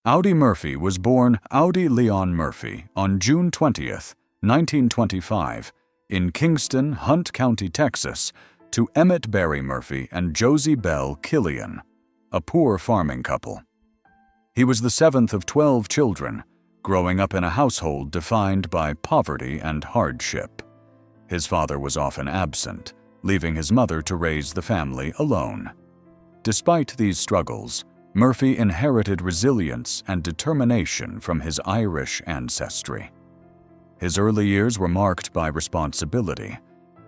Audie Murphy was born Audie Leon Murphy on June 20th, 1925, in Kingston, Hunt County, Texas, to Emmett Barry Murphy and Josie Bell Killian, a poor farming couple. He was the seventh of 12 children, growing up in a household defined by poverty and hardship. His father was often absent, leaving his mother to raise the family alone. Despite these struggles, Murphy inherited resilience and determination from his Irish ancestry. His early years were marked by responsibility,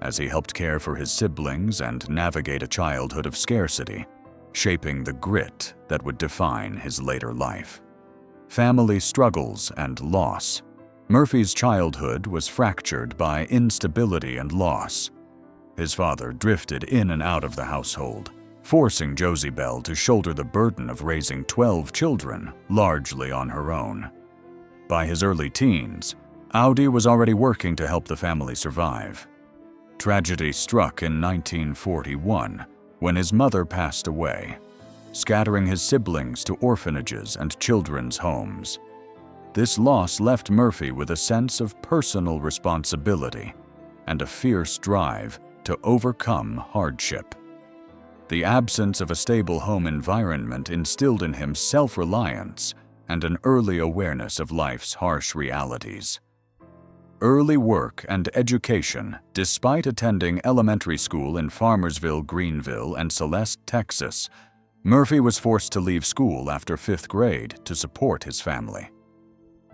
as he helped care for his siblings and navigate a childhood of scarcity, shaping the grit that would define his later life. Family struggles and loss. Murphy's childhood was fractured by instability and loss. His father drifted in and out of the household, forcing Josie Bell to shoulder the burden of raising 12 children, largely on her own. By his early teens, Audie was already working to help the family survive. Tragedy struck in 1941 when his mother passed away, scattering his siblings to orphanages and children's homes. This loss left Murphy with a sense of personal responsibility and a fierce drive to overcome hardship. The absence of a stable home environment instilled in him self-reliance and an early awareness of life's harsh realities. Early work and education. Despite attending elementary school in Farmersville, Greenville, and Celeste, Texas, Murphy was forced to leave school after 5th grade to support his family.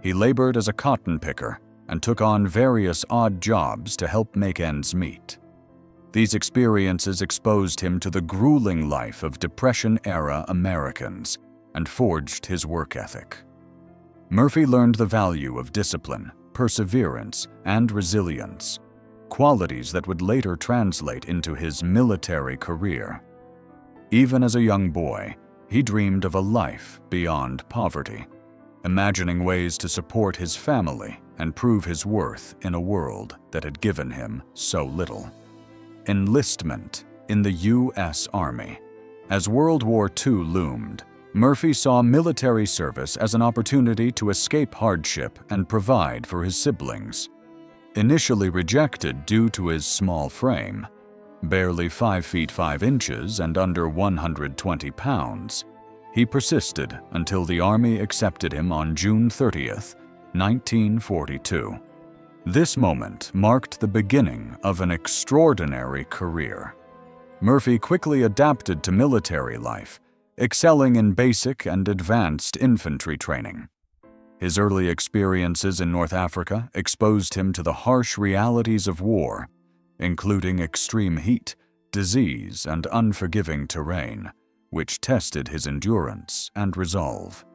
He labored as a cotton picker and took on various odd jobs to help make ends meet. These experiences exposed him to the grueling life of Depression-era Americans and forged his work ethic. Murphy learned the value of discipline, perseverance, and resilience, qualities that would later translate into his military career. Even as a young boy, he dreamed of a life beyond poverty, imagining ways to support his family and prove his worth in a world that had given him so little. Enlistment in the U.S. Army. As World War II loomed, Murphy saw military service as an opportunity to escape hardship and provide for his siblings. Initially rejected due to his small frame, barely 5 feet 5 inches and under 120 pounds, he persisted until the Army accepted him on June 30th, 1942. This moment marked the beginning of an extraordinary career. Murphy quickly adapted to military life, excelling in basic and advanced infantry training. His early experiences in North Africa exposed him to the harsh realities of war, including extreme heat, disease, and unforgiving terrain, which tested his endurance and resolve.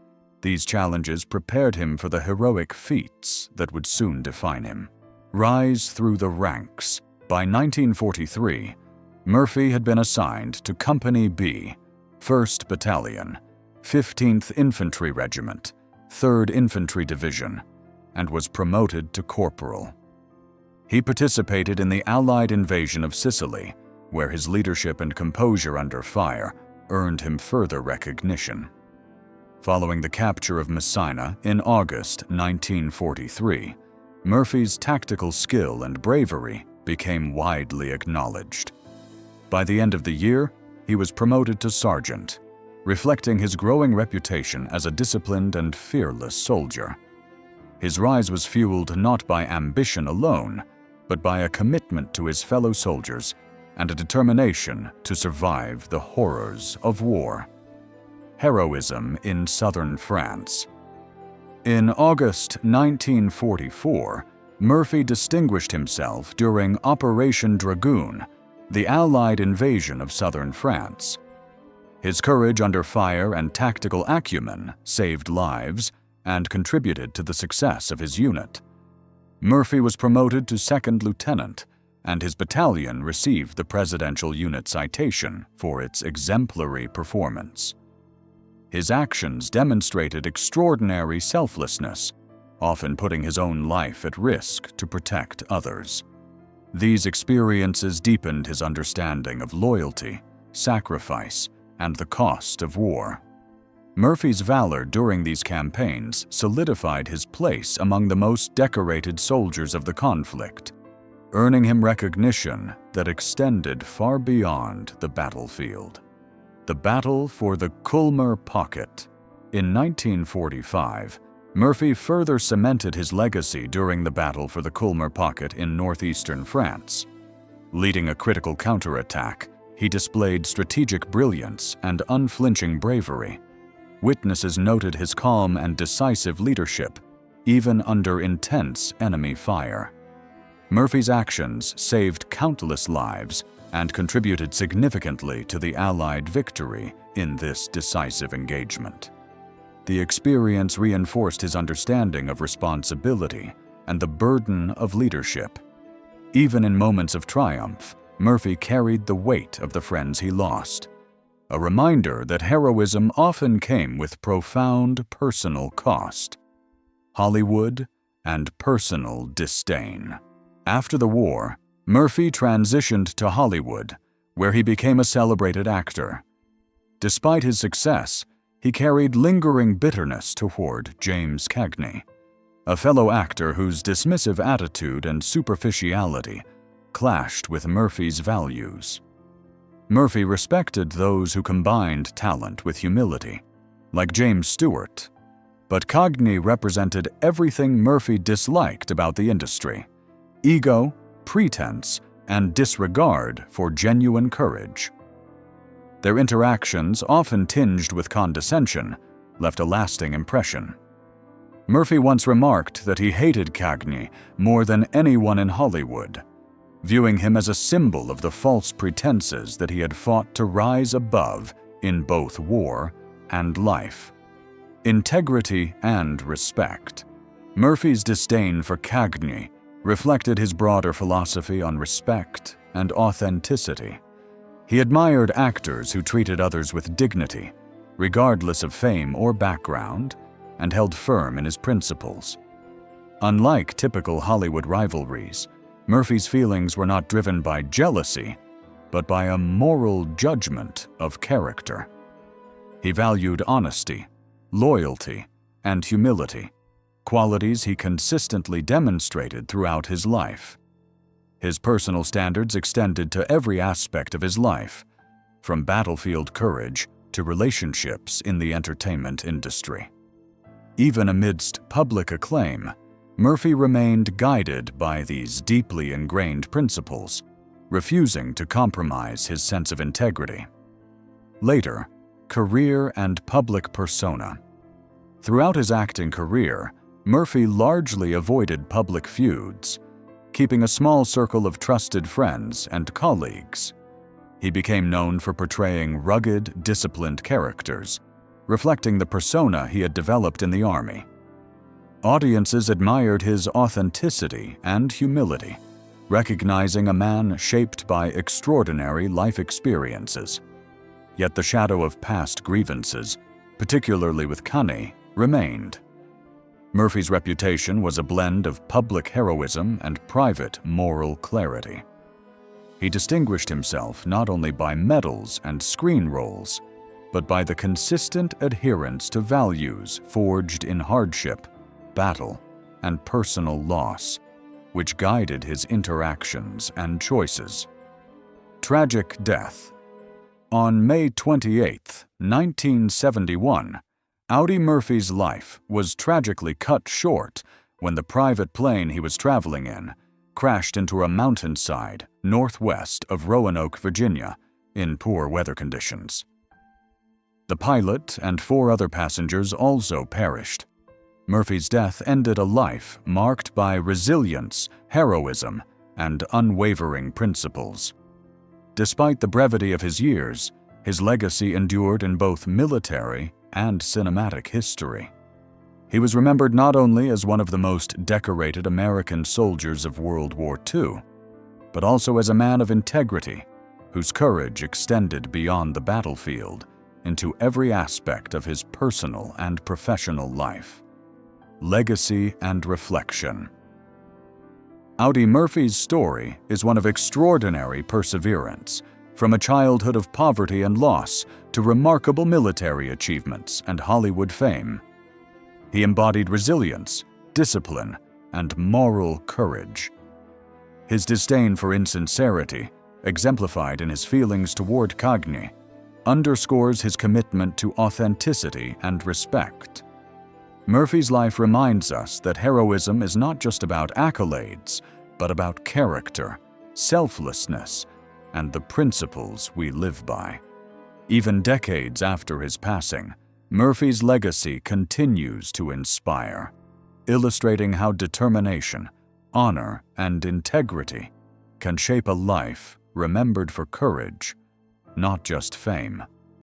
These challenges prepared him for the heroic feats that would soon define him. Rise through the ranks. By 1943, Murphy had been assigned to Company B, 1st Battalion, 15th Infantry Regiment, 3rd Infantry Division, and was promoted to corporal. He participated in the Allied invasion of Sicily, where his leadership and composure under fire earned him further recognition. Following the capture of Messina in August 1943, Murphy's tactical skill and bravery became widely acknowledged. By the end of the year, he was promoted to sergeant, reflecting his growing reputation as a disciplined and fearless soldier. His rise was fueled not by ambition alone, but by a commitment to his fellow soldiers and a determination to survive the horrors of war. Heroism in southern France. In August 1944, Murphy distinguished himself during Operation Dragoon, the Allied invasion of southern France. His courage under fire and tactical acumen saved lives and contributed to the success of his unit. Murphy was promoted to 2nd lieutenant, and his battalion received the Presidential Unit Citation for its exemplary performance. His actions demonstrated extraordinary selflessness, often putting his own life at risk to protect others. These experiences deepened his understanding of loyalty, sacrifice, and the cost of war. Murphy's valor during these campaigns solidified his place among the most decorated soldiers of the conflict, earning him recognition that extended far beyond the battlefield. The battle for the Culmer Pocket. In 1945, Murphy further cemented his legacy during the battle for the Culmer Pocket in northeastern France. Leading a critical counterattack, he displayed strategic brilliance and unflinching bravery. Witnesses noted his calm and decisive leadership, even under intense enemy fire. Murphy's actions saved countless lives and contributed significantly to the Allied victory in this decisive engagement. The experience reinforced his understanding of responsibility and the burden of leadership. Even in moments of triumph, Murphy carried the weight of the friends he lost, a reminder that heroism often came with profound personal cost. Hollywood and personal disdain. After the war, Murphy transitioned to Hollywood, where he became a celebrated actor. Despite his success, he carried lingering bitterness toward James Cagney, a fellow actor whose dismissive attitude and superficiality clashed with Murphy's values. Murphy respected those who combined talent with humility, like James Stewart, but Cagney represented everything Murphy disliked about the industry: ego, pretense, and disregard for genuine courage. Their interactions, often tinged with condescension, left a lasting impression. Murphy once remarked that he hated Cagney more than anyone in Hollywood, viewing him as a symbol of the false pretenses that he had fought to rise above in both war and life. Integrity and respect. Murphy's disdain for Cagney reflected his broader philosophy on respect and authenticity. He admired actors who treated others with dignity, regardless of fame or background, and held firm in his principles. Unlike typical Hollywood rivalries, Murphy's feelings were not driven by jealousy, but by a moral judgment of character. He valued honesty, loyalty, and humility, qualities he consistently demonstrated throughout his life. His personal standards extended to every aspect of his life, from battlefield courage to relationships in the entertainment industry. Even amidst public acclaim, Murphy remained guided by these deeply ingrained principles, refusing to compromise his sense of integrity. Later, career and public persona. Throughout his acting career, Murphy largely avoided public feuds, keeping a small circle of trusted friends and colleagues. He became known for portraying rugged, disciplined characters, reflecting the persona he had developed in the army. Audiences admired his authenticity and humility, recognizing a man shaped by extraordinary life experiences. Yet the shadow of past grievances, particularly with Cagney, remained. Murphy's reputation was a blend of public heroism and private moral clarity. He distinguished himself not only by medals and screen roles, but by the consistent adherence to values forged in hardship, battle, and personal loss, which guided his interactions and choices. Tragic death. On May 28, 1971, Audie Murphy's life was tragically cut short when the private plane he was traveling in crashed into a mountainside northwest of Roanoke, Virginia, in poor weather conditions. The pilot and 4 other passengers also perished. Murphy's death ended a life marked by resilience, heroism, and unwavering principles. Despite the brevity of his years, his legacy endured in both military and cinematic history. He was remembered not only as one of the most decorated American soldiers of World War II, but also as a man of integrity, whose courage extended beyond the battlefield into every aspect of his personal and professional life. Legacy and reflection. Audie Murphy's story is one of extraordinary perseverance, from a childhood of poverty and loss to remarkable military achievements and Hollywood fame. He embodied resilience, discipline, and moral courage. His disdain for insincerity, exemplified in his feelings toward Cagney, underscores his commitment to authenticity and respect. Murphy's life reminds us that heroism is not just about accolades, but about character, selflessness, and the principles we live by. Even decades after his passing, Murphy's legacy continues to inspire, illustrating how determination, honor, and integrity can shape a life remembered for courage, not just fame.